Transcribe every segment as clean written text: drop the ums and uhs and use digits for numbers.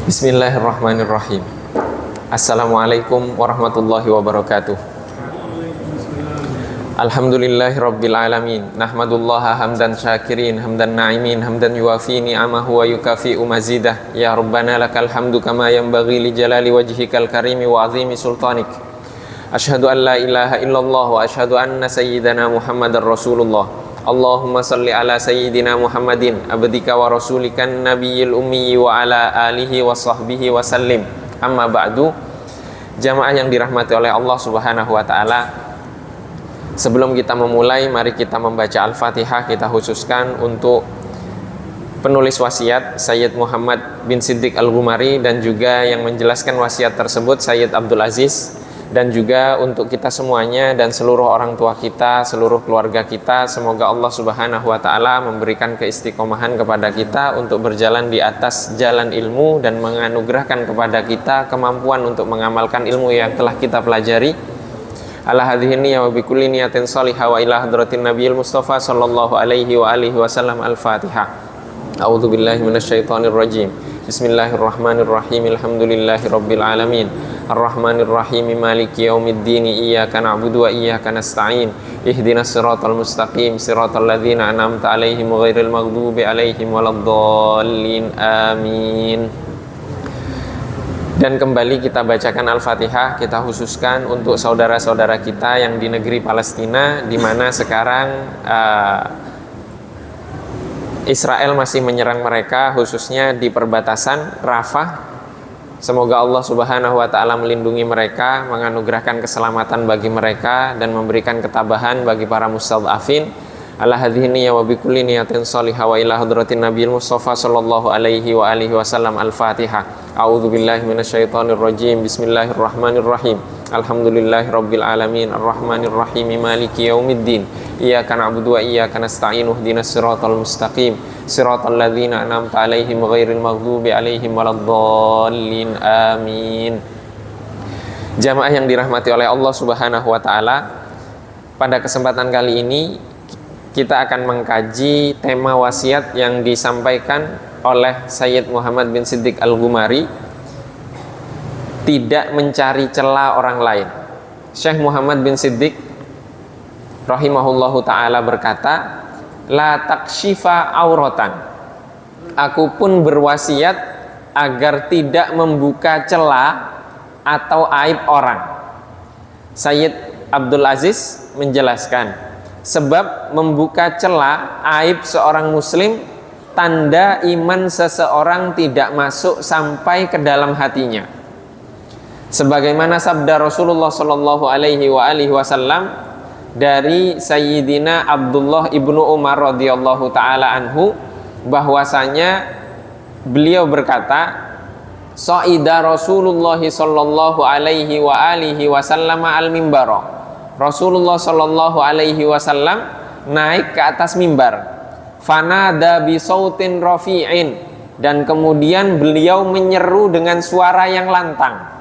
Bismillahirrahmanirrahim. Assalamualaikum warahmatullahi wabarakatuh. Alhamdulillahirabbil alamin. Nahmadullaha hamdan syakirin, hamdan na'imin, hamdan yuwafi ni'amahu wa yukafi'u mazidah. Ya Rabbana lakal hamdu kama yanbaghi li jalali wajhikal karimi wa azimi sultanik. Asyhadu an la ilaha illallah wa asyhadu anna sayyidana Muhammadar Rasulullah. Allahumma salli ala sayyidina Muhammadin abdika wa rasulikan nabiyil ummi wa ala alihi wa sahbihi wa sallim. Amma ba'du. Jamaah yang dirahmati oleh Allah Subhanahu wa taala, sebelum kita memulai, mari kita membaca Al-Fatihah. Kita khususkan untuk penulis wasiat Sayyid Muhammad bin Siddiq Al-Ghumari, dan juga yang menjelaskan wasiat tersebut Sayyid Abdul Aziz, dan juga untuk kita semuanya dan seluruh orang tua kita, seluruh keluarga kita. Semoga Allah Subhanahu wa taala memberikan keistiqomahan kepada kita untuk berjalan di atas jalan ilmu dan menganugerahkan kepada kita kemampuan untuk mengamalkan ilmu yang telah kita pelajari. Ala hadhihi niyyah wa bi kulli niyatin shalihah wa ila hadratin nabiyil mustafa sallallahu alaihi wa alihi wasallam. Al-Fatihah. A'udzu billahi minasyaitonir rajim. Bismillahirrahmanirrahim. Alhamdulillahirabbil alamin. Ar-Rahmanir-Rahim. Maliki yaumiddin. Iyyaka na'budu wa iyyaka nasta'in. Ihdinas siratal mustaqim. Siratal ladzina an'amta 'alaihim ghairil maghdubi 'alaihim waladdallin. Amin. Dan kembali kita bacakan Al-Fatihah. Kita khususkan untuk saudara-saudara kita yang di negeri Palestina, di mana sekarang Israel masih menyerang mereka, khususnya di perbatasan Rafah. Semoga Allah Subhanahu wa taala melindungi mereka, menganugerahkan keselamatan bagi mereka, dan memberikan ketabahan bagi para mustadhafin. Ala hadhihi niyyah wa bi kulli niyatin shalihah wa ila hadratin nabiyil mustafa sallallahu alaihi wa alihi wasallam. Al-Fatihah. A'udzu billahi minasyaitonir rajim. Bismillahirrahmanirrahim. Alhamdulillahirabbil alamin. Ar-Rahmanir-Rahim. Maliki yaumiddin. Iyyaka na'budu wa iyyaka nasta'in. Ihdinas siratal mustaqim. Siratal ladzina an'amta 'alaihim ghairil maghdubi 'alaihim waladdallin. Amin. Jamaah yang dirahmati oleh Allah Subhanahu wa taala, pada kesempatan kali ini kita akan mengkaji tema wasiat yang disampaikan oleh Sayyid Muhammad bin Siddiq Al-Ghumari, tidak mencari celah orang lain. Syekh Muhammad bin Siddiq rahimahullahu ta'ala berkata, la takshifa auratan. Aku pun berwasiat agar tidak membuka celah atau aib orang. Sayyid Abdul Aziz menjelaskan, sebab membuka celah aib seorang muslim tanda iman seseorang tidak masuk sampai ke dalam hatinya. Sebagaimana sabda Rasulullah sallallahu alaihi wa alihi wasallam dari Sayyidina Abdullah ibnu Umar radhiyallahu taala anhu, bahwasanya beliau berkata, Sa'ida Rasulullah sallallahu alaihi wa alihi wasallam al-mimbara. Rasulullah sallallahu alaihi wasallam naik ke atas mimbar. Fanada bi sautin rafi'in, dan kemudian beliau menyeru dengan suara yang lantang.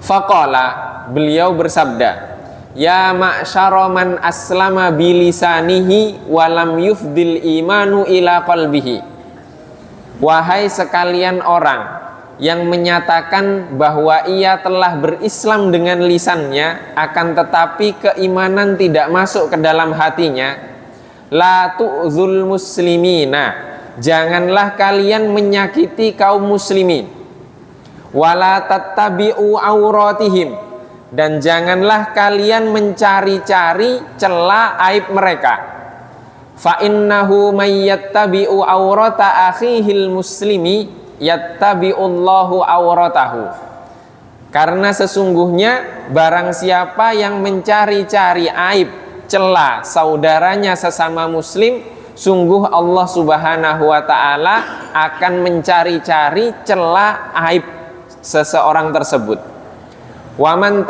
Faqala, beliau bersabda, ya ma'syara man aslama bilisanihi walam yufdil imanu ila qalbihi. Wahai sekalian orang yang menyatakan bahwa ia telah berislam dengan lisannya, akan tetapi keimanan tidak masuk ke dalam hatinya. La tu'zul muslimina, janganlah kalian menyakiti kaum muslimin. Wala tattabi'u auratihim, dan janganlah kalian mencari-cari celah aib mereka. Fa innahu may yattabi'u aurata akhihil muslimi yattabi'ullahu auratahu. Karena sesungguhnya barang siapa yang mencari-cari aib, celah saudaranya sesama muslim, sungguh Allah Subhanahu wa taala akan mencari-cari celah aib seseorang tersebut. Waman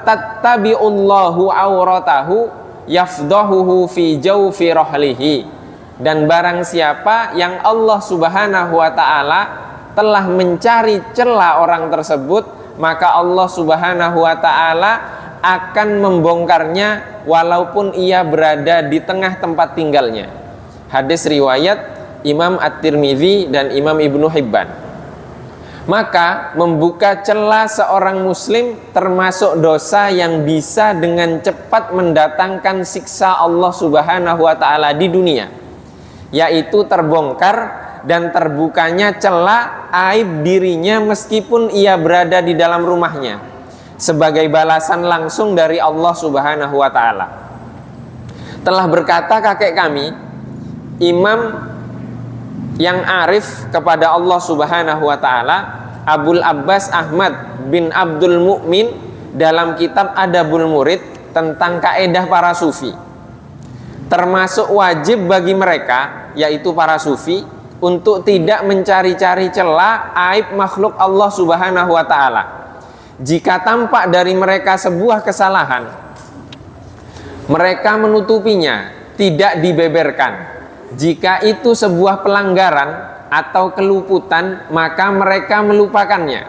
tattabi'ullahu auratahu yafdahuhu fi jawfi rahlihi. Dan barang siapa yang Allah Subhanahu wa ta'ala telah mencari celah orang tersebut, maka Allah Subhanahu wa ta'ala akan membongkarnya walaupun ia berada di tengah tempat tinggalnya. Hadis riwayat Imam At-Tirmidzi dan Imam Ibnu Hibban. Maka membuka celah seorang muslim termasuk dosa yang bisa dengan cepat mendatangkan siksa Allah Subhanahu wa taala di dunia, yaitu terbongkar dan terbukanya celah aib dirinya meskipun ia berada di dalam rumahnya, sebagai balasan langsung dari Allah Subhanahu wa taala. Telah berkata kakek kami, Imam yang arif kepada Allah Subhanahu wa taala, Abul Abbas Ahmad bin Abdul Mu'min, dalam kitab Adabul Murid tentang kaedah para sufi. Termasuk wajib bagi mereka, yaitu para sufi, untuk tidak mencari-cari celah aib makhluk Allah Subhanahu wa taala. Jika tampak dari mereka sebuah kesalahan, mereka menutupinya, tidak dibeberkan. Jika itu sebuah pelanggaran atau keluputan, maka mereka melupakannya.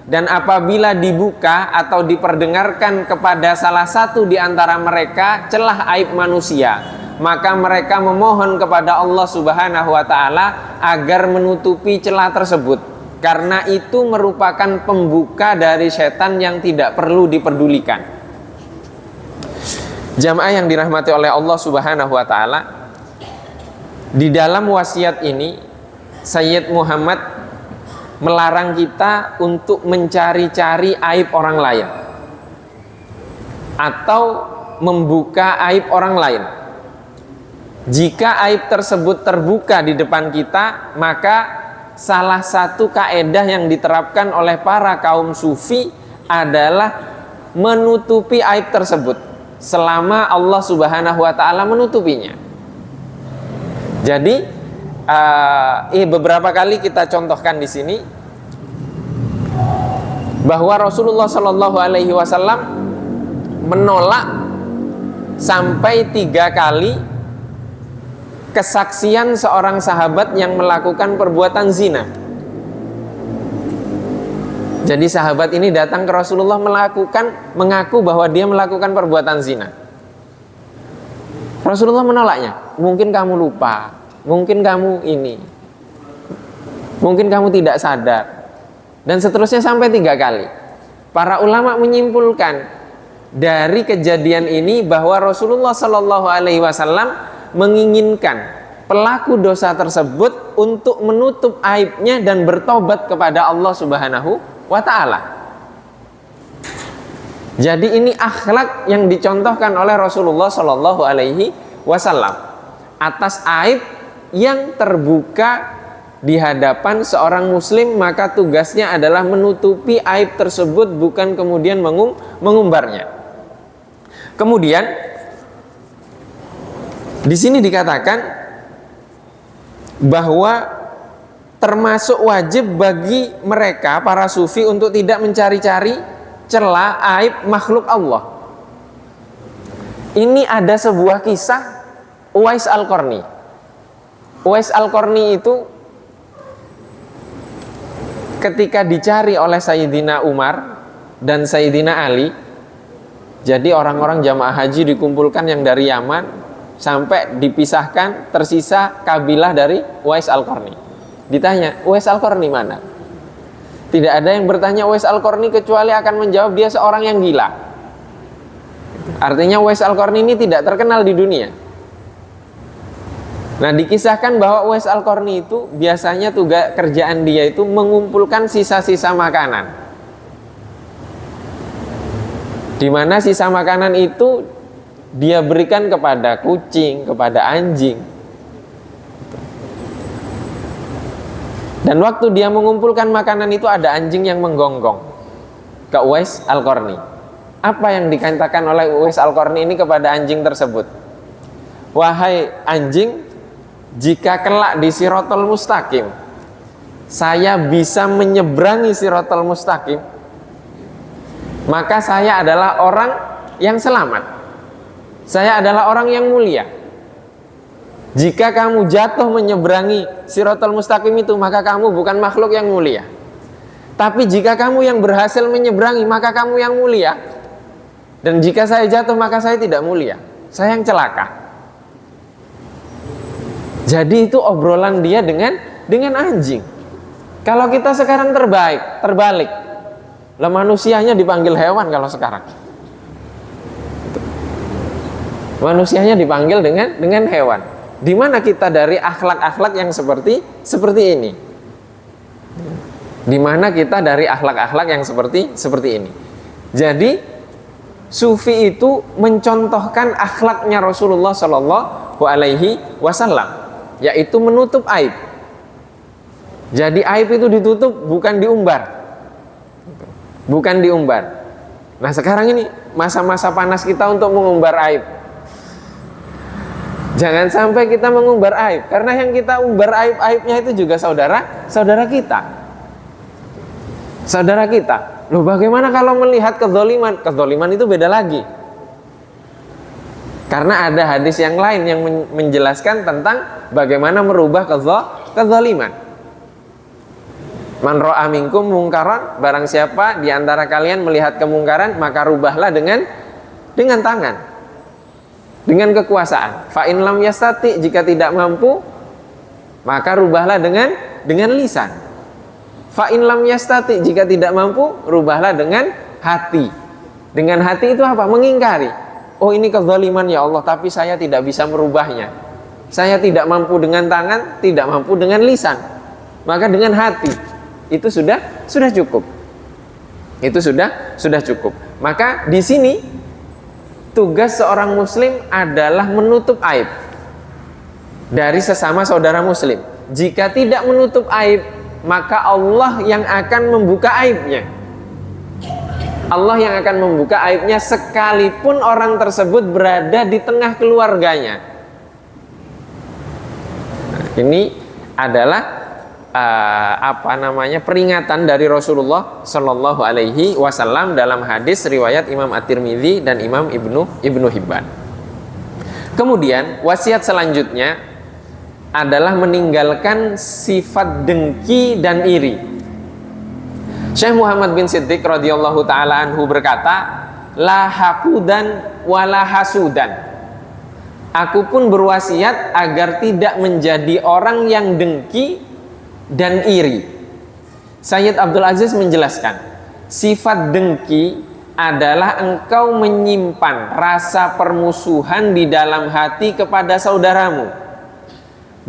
Dan apabila dibuka atau diperdengarkan kepada salah satu di antara mereka celah aib manusia, maka mereka memohon kepada Allah Subhanahu wa taala agar menutupi celah tersebut, karena itu merupakan pembuka dari setan yang tidak perlu diperdulikan. Jamaah yang dirahmati oleh Allah Subhanahu wa taala, di dalam wasiat ini Sayyid Muhammad melarang kita untuk mencari-cari aib orang lain atau membuka aib orang lain. Jika aib tersebut terbuka di depan kita, maka salah satu kaedah yang diterapkan oleh para kaum sufi adalah menutupi aib tersebut selama Allah Subhanahu wa taala menutupinya. Jadi beberapa kali kita contohkan di sini bahwa Rasulullah Shallallahu Alaihi Wasallam menolak sampai 3 kali kesaksian seorang sahabat yang melakukan perbuatan zina. Jadi sahabat ini datang ke Rasulullah mengaku bahwa dia melakukan perbuatan zina. Rasulullah menolaknya. Mungkin kamu lupa, mungkin kamu ini, mungkin kamu tidak sadar, dan seterusnya sampai 3 kali. Para ulama menyimpulkan dari kejadian ini bahwa Rasulullah Shallallahu Alaihi Wasallam menginginkan pelaku dosa tersebut untuk menutup aibnya dan bertobat kepada Allah Subhanahu wa taala. Jadi ini akhlak yang dicontohkan oleh Rasulullah Shallallahu Alaihi Wasallam atas aib yang terbuka di hadapan seorang muslim, maka tugasnya adalah menutupi aib tersebut, bukan kemudian mengumbarnya. Kemudian di sini dikatakan bahwa termasuk wajib bagi mereka para sufi untuk tidak mencari-cari celah aib makhluk Allah. Ini ada sebuah kisah Uwais Al-Qarni. Uwais Al-Qarni itu ketika dicari oleh Sayyidina Umar dan Sayyidina Ali, jadi orang-orang jamaah haji dikumpulkan yang dari Yaman, sampai dipisahkan, tersisa kabilah dari Uwais Al-Qarni. Ditanya, Uwais Al-Qarni mana? Tidak ada yang bertanya Uwais Al-Qarni kecuali akan menjawab dia seorang yang gila. Artinya Uwais Al-Qarni ini tidak terkenal di dunia. Nah, dikisahkan bahwa Uwais Al-Qarni itu biasanya tugas kerjaan dia itu mengumpulkan sisa-sisa makanan, di mana sisa makanan itu dia berikan kepada kucing, kepada anjing. Dan waktu dia mengumpulkan makanan itu ada anjing yang menggonggong ke Uwais Al-Qarni. Apa yang dikatakan oleh Uwais Al-Qarni ini kepada anjing tersebut? Wahai anjing, jika kelak di Siratal Mustaqim saya bisa menyeberangi Siratal Mustaqim, maka saya adalah orang yang selamat. Saya adalah orang yang mulia. Jika kamu jatuh menyeberangi Siratal Mustaqim itu, maka kamu bukan makhluk yang mulia. Tapi jika kamu yang berhasil menyeberangi, maka kamu yang mulia. Dan jika saya jatuh, maka saya tidak mulia. Saya yang celaka. Jadi itu obrolan dia dengan anjing. Kalau kita sekarang terbalik. Lah manusianya dipanggil hewan kalau sekarang. Manusianya dipanggil dengan hewan. Di mana kita dari akhlak-akhlak yang seperti ini? Di mana kita dari akhlak-akhlak yang seperti ini? Jadi sufi itu mencontohkan akhlaknya Rasulullah Shallallahu Alaihi Wasallam, yaitu menutup aib. Jadi aib itu ditutup, bukan diumbar. Bukan diumbar. Nah sekarang ini masa-masa panas kita untuk mengumbar aib. Jangan sampai kita mengumbar aib, karena yang kita umbar aibnya itu juga saudara kita. Saudara kita. Loh, bagaimana kalau melihat kezaliman? Kezaliman itu beda lagi. Karena ada hadis yang lain yang menjelaskan tentang bagaimana merubah kezaliman. Man ra'a minkum mungkaran, barang siapa di antara kalian melihat kemungkaran, maka rubahlah dengan tangan. Dengan kekuasaan. Fa in lam yastati, jika tidak mampu, maka rubahlah dengan lisan. Fa in lam yastati, jika tidak mampu, rubahlah dengan hati. Dengan hati itu apa? Mengingkari. Oh, ini kezaliman ya Allah, tapi saya tidak bisa merubahnya. Saya tidak mampu dengan tangan, tidak mampu dengan lisan. Maka dengan hati itu sudah cukup. Itu sudah cukup. Maka di sini tugas seorang muslim adalah menutup aib dari sesama saudara muslim. Jika tidak menutup aib, maka Allah yang akan membuka aibnya. Allah yang akan membuka aibnya sekalipun orang tersebut berada di tengah keluarganya. Nah, ini adalah peringatan dari Rasulullah Shallallahu Alaihi Wasallam dalam hadis riwayat Imam At-Tirmidzi dan Imam Ibnu Hibban. Kemudian wasiat selanjutnya adalah meninggalkan sifat dengki dan iri. Syekh Muhammad bin Siddiq radhiyallahu taala anhu berkata, la haqudan wala hasudan. Aku pun berwasiat agar tidak menjadi orang yang dengki dan iri. Sayyid Abdul Aziz menjelaskan, sifat dengki adalah engkau menyimpan rasa permusuhan di dalam hati kepada saudaramu,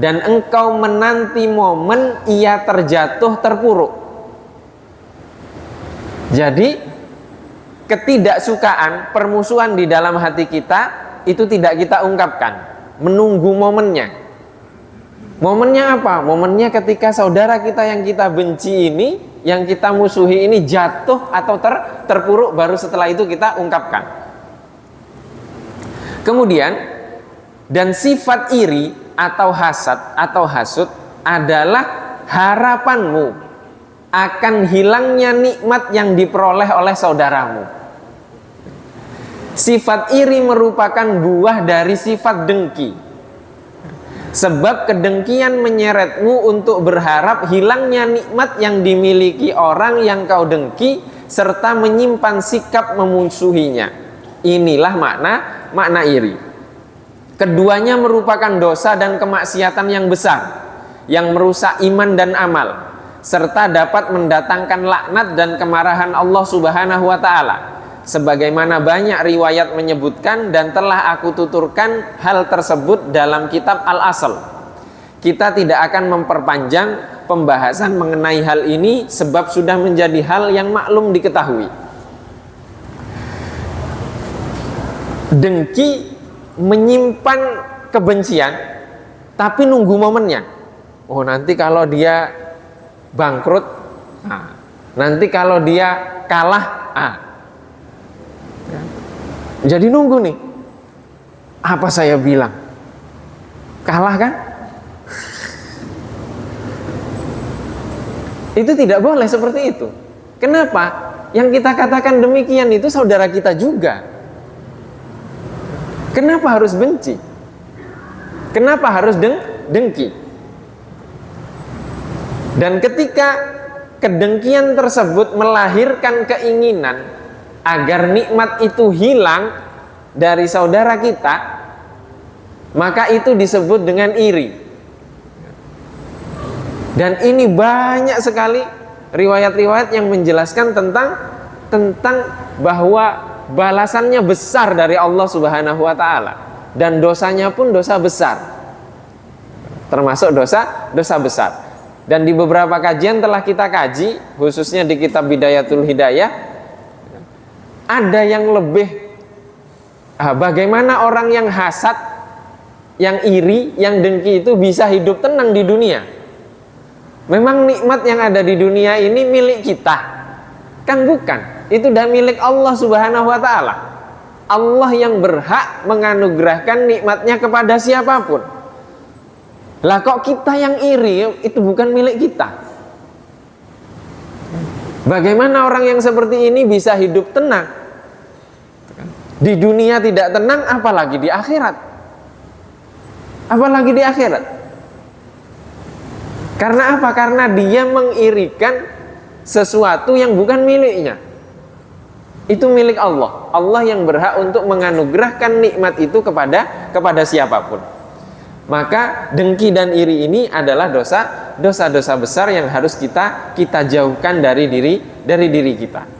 dan engkau menanti momen ia terjatuh terpuruk. Jadi ketidaksukaan, permusuhan di dalam hati kita itu tidak kita ungkapkan, menunggu momennya. Momennya apa? Momennya ketika saudara kita yang kita benci ini, yang kita musuhi ini jatuh atau terpuruk, baru setelah itu kita ungkapkan. Kemudian, dan sifat iri atau hasad atau hasud adalah harapanmu akan hilangnya nikmat yang diperoleh oleh saudaramu. Sifat iri merupakan buah dari sifat dengki. Sebab kedengkian menyeretmu untuk berharap hilangnya nikmat yang dimiliki orang yang kau dengki, serta menyimpan sikap memusuhinya. Inilah makna iri. Keduanya merupakan dosa dan kemaksiatan yang besar, yang merusak iman dan amal, serta dapat mendatangkan laknat dan kemarahan Allah Subhanahu wa Ta'ala. Sebagaimana banyak riwayat menyebutkan, dan telah aku tuturkan hal tersebut dalam kitab Al-Asl. Kita tidak akan memperpanjang pembahasan mengenai hal ini, sebab sudah menjadi hal yang maklum diketahui. Dengki menyimpan kebencian, tapi nunggu momennya. Oh, nanti kalau dia bangkrut, nanti kalau dia kalah, jadi nunggu nih. Apa saya bilang? Kalah kan? Itu tidak boleh seperti itu. Kenapa? Yang kita katakan demikian itu saudara kita juga. Kenapa harus benci? Kenapa harus dengki? Dan ketika kedengkian tersebut melahirkan keinginan agar nikmat itu hilang dari saudara kita, maka itu disebut dengan iri. Dan ini banyak sekali riwayat-riwayat yang menjelaskan tentang bahwa balasannya besar dari Allah Subhanahu wa taala, dan dosanya pun dosa besar. Termasuk dosa besar. Dan di beberapa kajian telah kita kaji, khususnya di kitab Bidayatul Hidayah, ada yang lebih bagaimana orang yang hasad, yang iri, yang dengki itu bisa hidup tenang di dunia. Memang nikmat yang ada di dunia ini milik kita? Kan bukan. Itu dah milik Allah Subhanahu wa taala. Allah yang berhak menganugerahkan nikmatnya kepada siapapun. Lah kok kita yang iri, itu bukan milik kita. Bagaimana orang yang seperti ini bisa hidup tenang? Di dunia tidak tenang, apalagi di akhirat. Apalagi di akhirat. Karena apa? Karena dia mengirikan sesuatu yang bukan miliknya. Itu milik Allah. Allah yang berhak untuk menganugerahkan nikmat itu kepada siapapun. Maka dengki dan iri ini adalah dosa besar yang harus kita jauhkan dari diri kita.